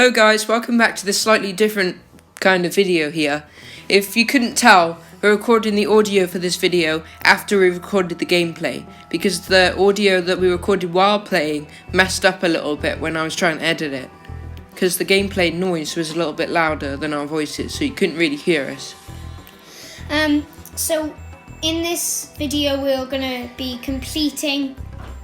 Hello guys, welcome back to this slightly different kind of video here. If you couldn't tell, we're recording the audio for this video after we recorded the gameplay, because the audio that we recorded while playing messed up a little bit when I was trying to edit it, because the gameplay noise was a little bit louder than our voices, so you couldn't really hear us. So in this video we're going to be completing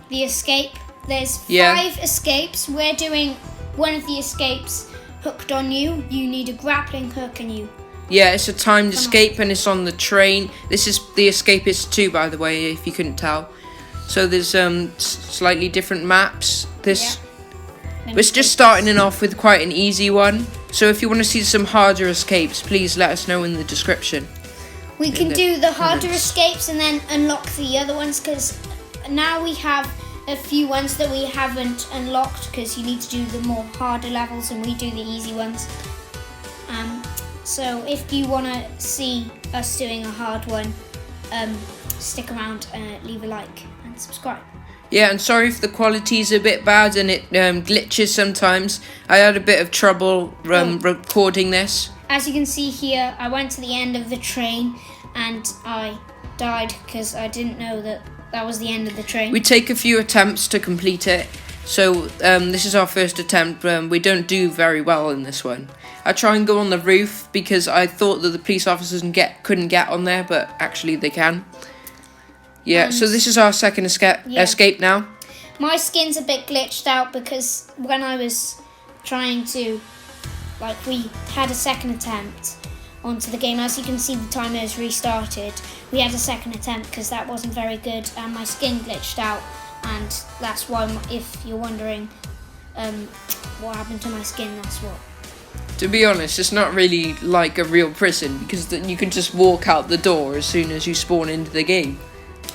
the escape. There's 5 escapes. We're doing one of the escapes hooked on you. You need a grappling hook and you... Yeah, it's a timed escape and it's on the train. This is the Escapists 2, by the way, if you couldn't tell. So there's slightly different maps. We're just starting off with quite an easy one. So if you want to see some harder escapes, please let us know in the description. We can do the harder escapes and then unlock the other ones, because now we have a few ones that we haven't unlocked, because you need to do the more harder levels and we do the easy ones. So if you want to see us doing a hard one, stick around and leave a like and subscribe. Yeah, and sorry if the quality's a bit bad and it glitches sometimes. I had a bit of trouble recording this. As you can see here, I went to the end of the train and I died because I didn't know that was the end of the train. We take a few attempts to complete it. So this is our first attempt. We don't do very well in this one. I try and go on the roof because I thought that the police officers couldn't get on there, but actually they can. Yeah, so this is our second escape now. My skin's a bit glitched out because when I was trying to, we had a second attempt onto the game. As you can see, the timer has restarted. We had a second attempt because that wasn't very good and my skin glitched out. And that's why, if you're wondering what happened to my skin, that's what. To be honest, it's not really like a real prison, because you can just walk out the door as soon as you spawn into the game.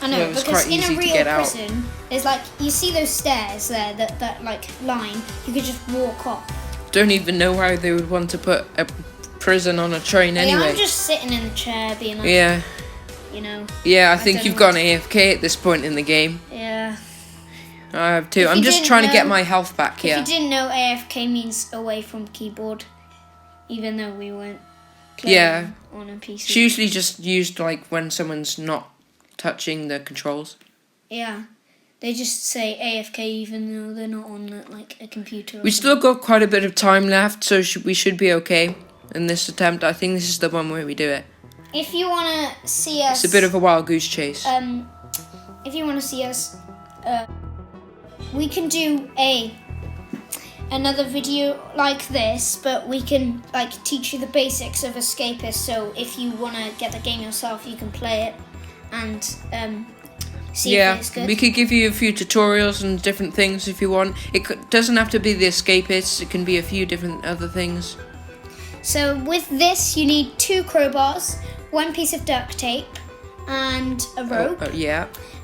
I know, because in a real prison, there's you see those stairs there, that line, you could just walk off. Don't even know why they would want to put a prison on a train anyway. Yeah, I'm just sitting in the chair being like, you know. Yeah, I think you've gone AFK at this point in the game. Yeah. I have too. I'm just trying to get my health back here. If you didn't know, AFK means away from keyboard, even though we weren't playing on a PC. It's usually just used when someone's not touching the controls. Yeah. They just say AFK even though they're not on a computer. We still got quite a bit of time left, so we should be okay in this attempt. I think this is the one where we do it. If you want to see us... It's a bit of a wild goose chase. If you want to see us... we can do another video like this, but we can teach you the basics of Escapists, so if you want to get the game yourself, you can play it and see if it's good. We could give you a few tutorials and different things if you want. It doesn't have to be the Escapists, it can be a few different other things. So with this, you need 2 crowbars, 1 piece of duct tape, and a rope.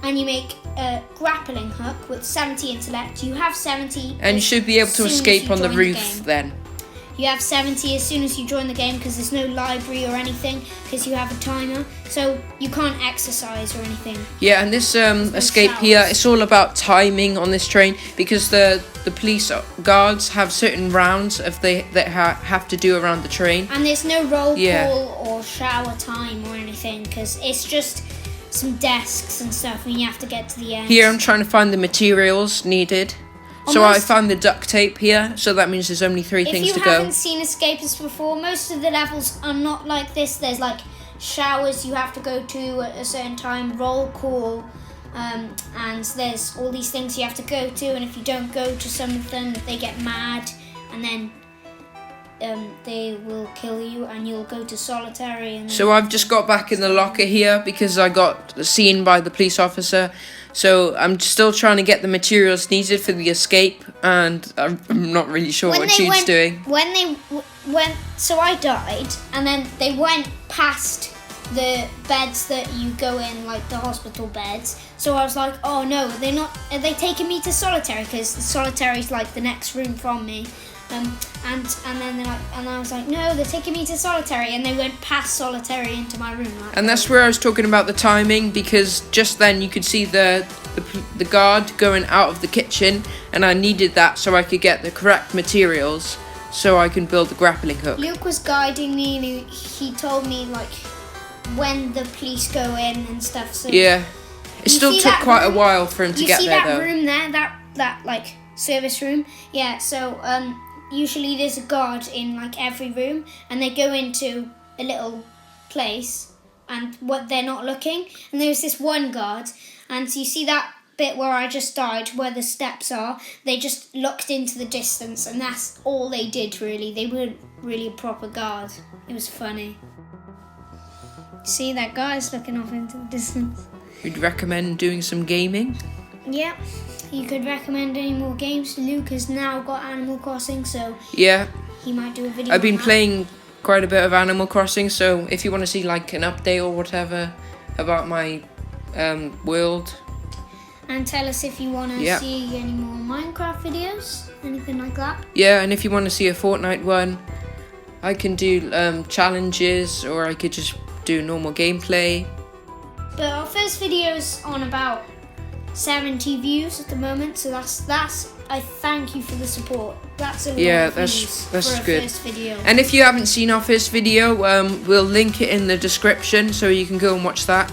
And you make a grappling hook with 70 intellect. You have 70. And you should be able to escape on the roof then. You have 70 as soon as you join the game, because there's no library or anything, because you have a timer. So you can't exercise or anything. Yeah, and this escape here, it's all about timing on this train, because the police guards have certain rounds that have to do around the train. And there's no roll call or shower time or anything, because it's just some desks and stuff, and you have to get to the end. Here I'm trying to find the materials needed. So I found the duct tape here, so that means there's only 3 things to go. If you haven't seen Escapists before, most of the levels are not like this. There's showers you have to go to at a certain time, roll call, and there's all these things you have to go to, and if you don't go to some of them, they get mad, and then they will kill you, and you'll go to solitary. And so I've just got back in the locker here because I got seen by the police officer. So I'm still trying to get the materials needed for the escape, and I'm not really sure what she's doing. So I died, and then they went past the beds that you go in, the hospital beds. So I was like, oh no, are they taking me to solitary? Because solitary's the next room from me. And then they're and I was like, no, they're taking me to solitary, and they went past solitary into my room. And that's where I was talking about the timing, because just then you could see the guard going out of the kitchen, and I needed that so I could get the correct materials so I can build the grappling hook. Luke was guiding me, and he told me like when the police go in and stuff. So Yeah, it still took quite a while for him to get there though. You see that room there, that like service room? Yeah. So usually there's a guard in like every room, and they go into a little place, and what they're not looking, and there's this one guard, and so you see that bit where I just died, where the steps are, they just looked into the distance, and that's all they did really. They weren't really a proper guard. It was funny. See, that guy's looking off into the distance. You'd recommend doing some gaming? Yeah, you could recommend any more games. Luke has now got Animal Crossing, so yeah, he might do a video. I've been on that. playing quite a bit of Animal Crossing, so if you want to see like an update or whatever about my world. And tell us if you want to see any more Minecraft videos, anything like that. Yeah, and if you want to see a Fortnite one, I can do challenges, or I could just do normal gameplay. But our first video is on about 70 views at the moment, so that's I thank you for the support. That's a lot of views that's for good. Our first video. And if you haven't seen our first video, we'll link it in the description so you can go and watch that.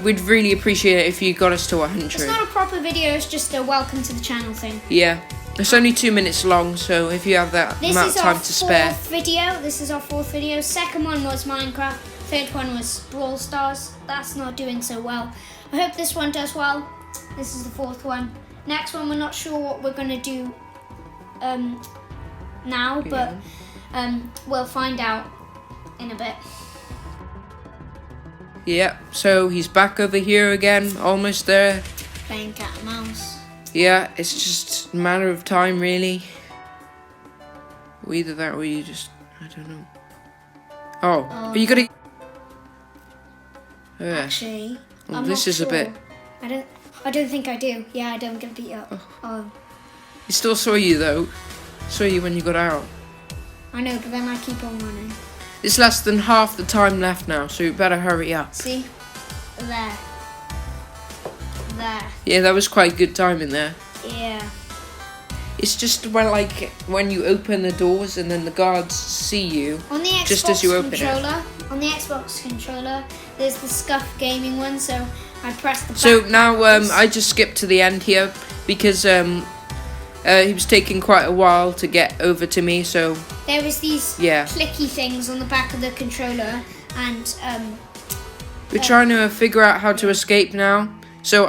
We'd really appreciate it if you got us to 100. It's not a proper video, it's just a welcome to the channel thing. Yeah, it's only 2 minutes long, so if you have that amount of time to spare. This is our fourth video. Second one was Minecraft. Third one was Brawl Stars. That's not doing so well. I hope this one does well. This is the fourth one. Next one, we're not sure what we're going to do now, but we'll find out in a bit. Yeah, so he's back over here again, almost there. Playing cat and mouse. Yeah, it's just a matter of time, really. Or either that or you just, I don't know. Oh, are you gonna... Actually, I'm this not is sure. a bit... I don't think I do. Yeah, I don't get beat up. Oh. He still saw you, though. Saw you when you got out. I know, but then I keep on running. It's less than half the time left now, so you better hurry up. See? There. Yeah, that was quite good timing there. Yeah. It's just when you open the doors and then the guards see you on the Xbox just as you open controller, it. On the Xbox controller, there's the Scuff Gaming one, so I pressed the So now I just skipped to the end here because he was taking quite a while to get over to me, so... There was these clicky things on the back of the controller, and... we're trying to figure out how to escape now. So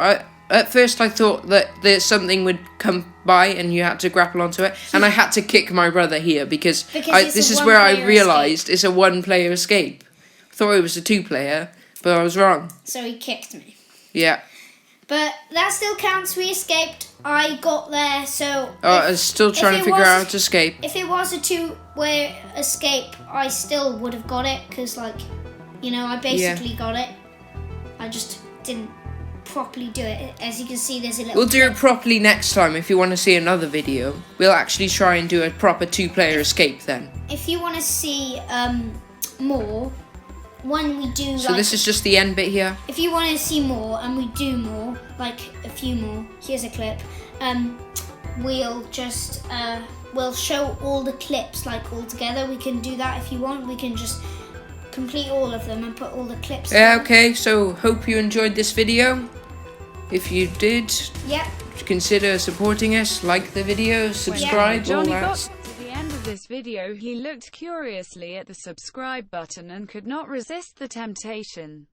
at first I thought that there's something would come by and you had to grapple onto it, and I had to kick my brother here because this is where I realised it's a one-player escape. I thought it was a two-player, but I was wrong. So he kicked me. Yeah. But that still counts, we escaped. I got there, so... I was still trying to figure out how to escape. If it was a two-way escape, I still would have got it, because, like, you know, I basically got it. I just didn't properly do it. As you can see, there's a little... We'll do it properly next time if you want to see another video. We'll actually try and do a proper two-player escape then. If you want to see more... When we do, so this is just the end bit here. If you want to see more, and we do more, like a few more, here's a clip. We'll just we'll show all the clips like all together. We can do that if you want. We can just complete all of them and put all the clips. Yeah. Okay. So hope you enjoyed this video. If you did, consider supporting us. Like the video, subscribe, all that. Of this video, he looked curiously at the subscribe button and could not resist the temptation.